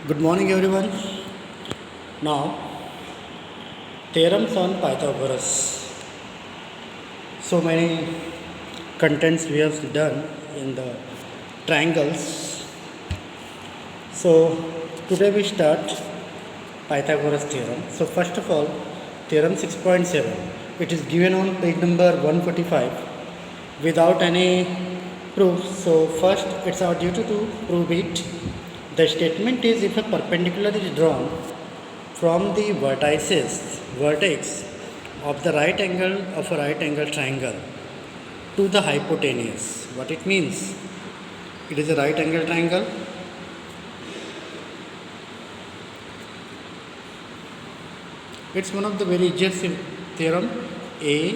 Good morning, everyone. Now, theorems on Pythagoras. So many contents we have done in the triangles. So, today we start Pythagoras theorem. So, first of all, theorem 6.7. It is given on page number 145 without any proof. So, first, it's our duty to prove it. The statement is if a perpendicular is drawn from the vertex of the right angle of a right angle triangle to the hypotenuse. What it means? It is a right angle triangle. It's one of the very easiest theorem. A,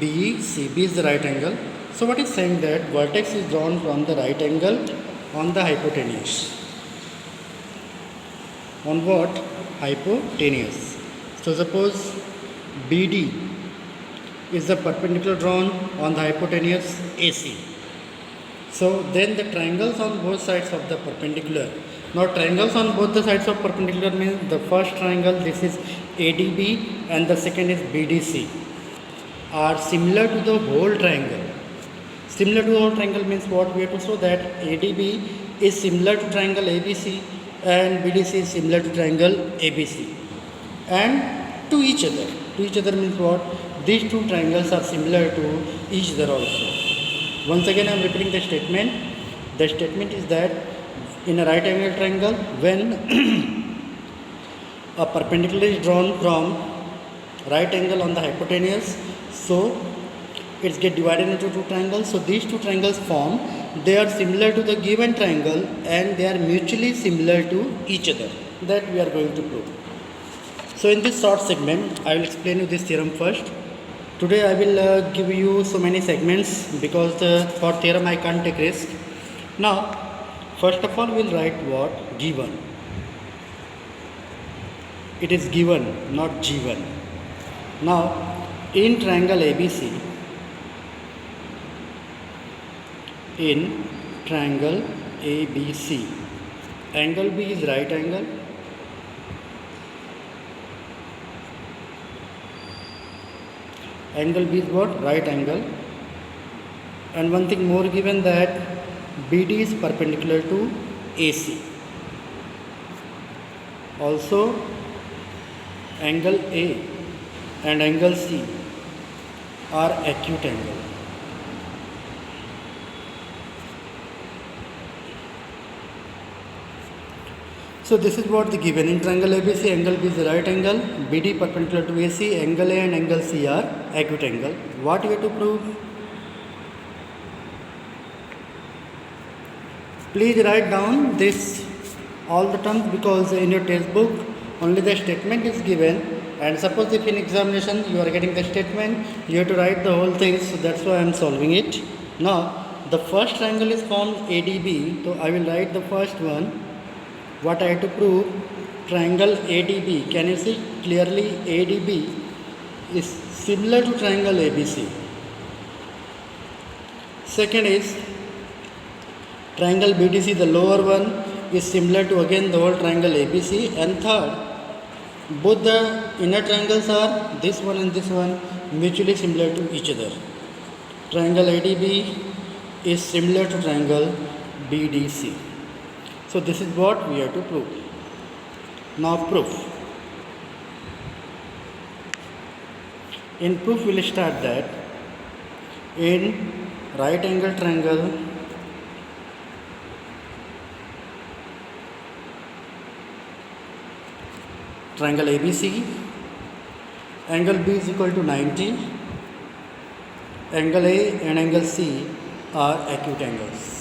B, C. B is the right angle. So what is saying that vertex is drawn from the right angle on the hypotenuse. On what? Hypotenuse. So suppose BD is the perpendicular drawn on the hypotenuse AC. So then the triangles on both sides of the perpendicular. Now triangles on both the sides of perpendicular means the first triangle, this is ADB, and the second is BDC, are similar to the whole triangle. Similar to the whole triangle means what? We have to show that ADB is similar to triangle ABC and BDC is similar to triangle ABC and to each other. To each other means what? These two triangles are similar to each other also. Once again I am repeating the statement. The statement is that in a right angle triangle, when a perpendicular is drawn from right angle on the hypotenuse, so it's get divided into two triangles. So these two triangles form, they are similar to the given triangle and they are mutually similar to each other. That we are going to prove. So in this short segment, I will explain you this theorem first. Today I will give you so many segments because for theorem I can't take risk. Now, first of all we will write what? Given. It is given, not given. Now, in triangle ABC, in triangle ABC, angle B is right angle, angle B is what? Right angle, and one thing more given that BD is perpendicular to AC. Also, angle A and angle C are acute angle. So this is what the given. In triangle ABC, angle B is the right angle, BD perpendicular to AC, angle A and angle C are acute angle. What we have to prove? Please write down this all the terms because in your textbook only the statement is given, and suppose if in examination you are getting the statement, you have to write the whole thing, so that's why I am solving it. Now the first triangle is formed ADB, so I will write the first one. What I have to prove? Triangle ADB, can you see clearly? ADB is similar to triangle ABC. Second is triangle BDC, the lower one, is similar to again the whole triangle ABC. And third, both the inner triangles are, this one and this one, mutually similar to each other. Triangle ADB is similar to triangle BDC. So this is what we have to prove. Now proof. In proof we will start that in right angle triangle ABC, angle B is equal to 90, angle A and angle C are acute angles.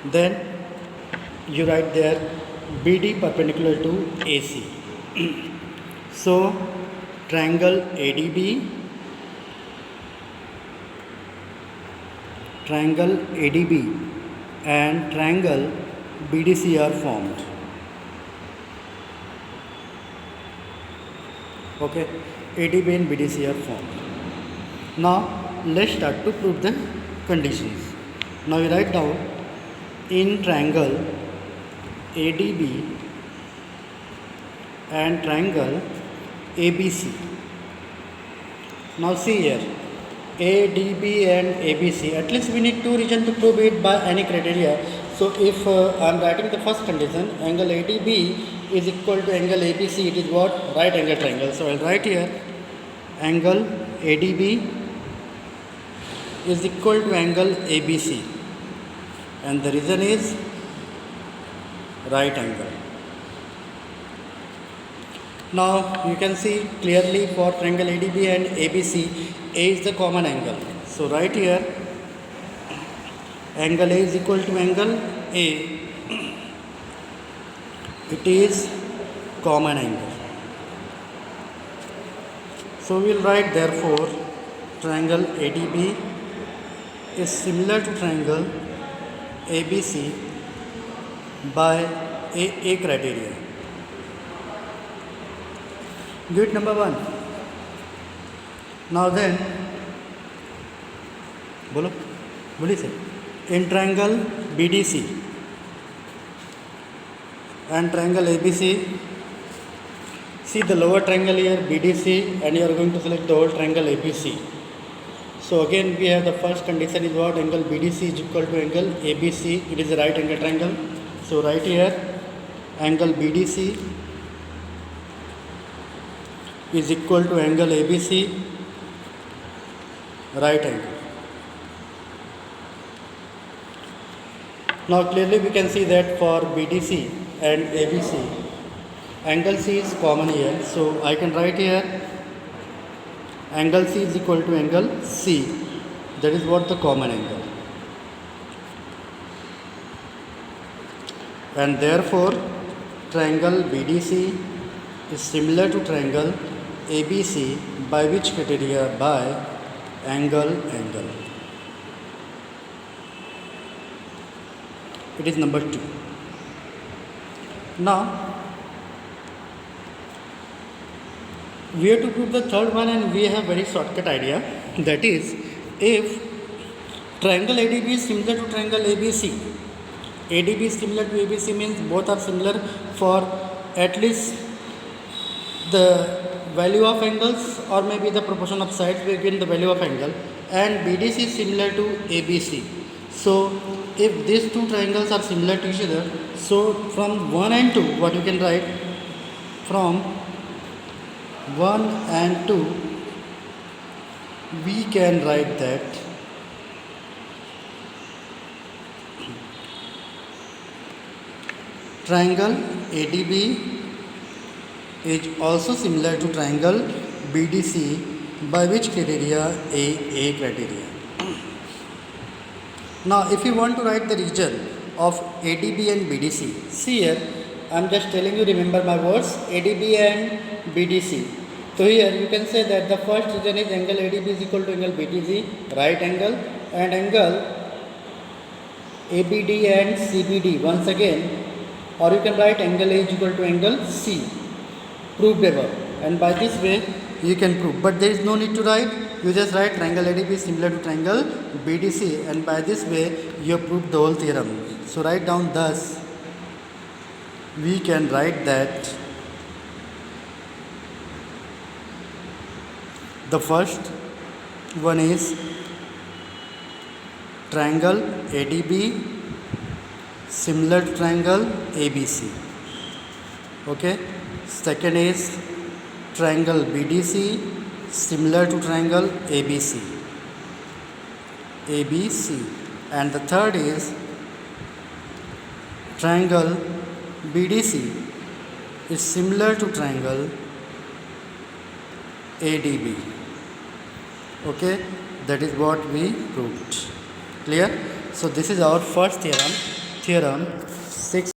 Then you write there BD perpendicular to AC. So triangle ADB, triangle ADB and triangle BDC are formed. Okay, ADB and BDC are formed. Now let's start to prove the conditions. Now we write down in triangle ADB and triangle ABC. Now see here, ADB and ABC, at least we need two regions to prove it by any criteria. So if I am writing the first condition, angle ADB is equal to angle ABC, it is what? Right angle triangle. So I will write here angle ADB is equal to angle ABC, and the reason is right angle. Now you can see clearly for triangle ADB and ABC, A is the common angle. So right here angle A is equal to angle A, it is common angle. So we will write therefore triangle ADB is similar to triangle ABC by A criteria. Do it number 1. Now then, बोलिए sir. In triangle BDC and triangle ABC, see the lower triangle here BDC, and you are going to select the whole triangle ABC. So again we have the first condition is what? Angle BDC is equal to angle ABC, it is a right angle triangle. So right here angle BDC is equal to angle ABC, right angle. Now clearly we can see that for BDC and ABC, angle C is common here. So I can write here angle C is equal to angle C. That is what the common angle. And therefore triangle BDC is similar to triangle ABC by which criteria? By angle. It is number 2. Now we have to prove the third one, and we have very shortcut idea, that is if triangle ADB is similar to triangle ABC, ADB is similar to ABC means both are similar for at least the value of angles or maybe the proportion of sides between the value of angle, and BDC is similar to ABC. So if these two triangles are similar to each other, so from 1 and 2, what you can write, from 1 and 2 we can write that triangle ADB is also similar to triangle BDC by which criteria? A criteria. Now if you want to write the region of ADB and BDC, see here I am just telling you, remember my words, ADB and BDC. So here you can say that the first region is angle ADB is equal to angle BDC, right angle, and angle ABD and CBD once again, or you can write angle A is equal to angle C, proved above, and by this way you can prove, but there is no need to write, you just write triangle ADB is similar to triangle BDC, and by this way you have proved the whole theorem. So write down, thus we can write that the first one is triangle ADB similar to triangle ABC. Okay. Second is triangle BDC similar to triangle ABC. And the third is triangle BDC is similar to triangle ADB. Okay, that is what we proved. Clear? So this is our first theorem, theorem 6.